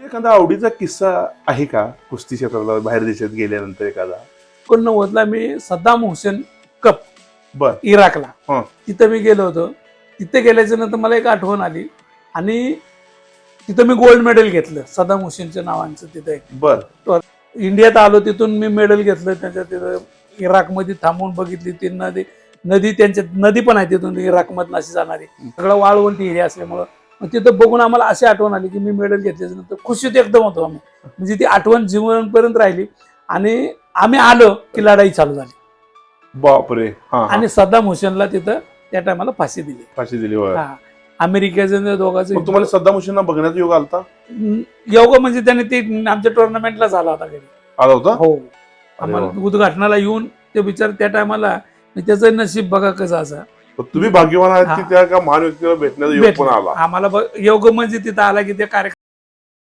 एखादा आवडीचा किस्सा आहे का कुस्ती क्षेत्राला बाहेर देशात गेल्यानंतर एखादा? 89 मी सद्दाम हुसेन कप बर. इराकला हा. तिथं मी गेलो होतो. तिथे गेल्याच्या नंतर मला एक आठवण आली आणि तिथं मी गोल्ड मेडल घेतलं सद्दाम हुसेनच्या नावांचं. तिथे बर. इंडियात आलो, तिथून मी मेडल घेतलं. त्याच्या तिथं इराकमध्ये थांबून बघितली ती नदी त्यांच्या नदी पण आहे तिथून इराकमधून अशी जाणारी. सगळं वाळवंटी एरिया असल्यामुळं मग तिथं बघून आम्हाला अशी आठवण आली की मी मेडल घेतल्याच्या नंतर खुशीत एकदम होतो आम्ही. म्हणजे ती आठवण जीवनपर्यंत राहिली. आणि आम्ही आलो की लढाई चालू झाली बापरे. हा. आणि सद्दाम हुसेनला तिथं त्या टायमाला फाशी दिली. फाशी दिली. होय. हा, अमेरिकेचं दोघांचं मग तुम्हाला सद्दाम हुसेनला बघण्याचा योग आलता? योग म्हणजे त्याने ते आमच्या टुर्नामेंटला झाला होता घरी. आला होता? हो, आम्हाला उद्घाटनाला येऊन ते बिचार त्या टायमाला त्याचं नशीब बघा कसं असं. तुम्ही भाग्यवान आहात की त्या महान व्यक्तीला भेटण्याचा योग पण आला. आम्हाला योग म्हणजे तिथं आला की ते कार्यक्रम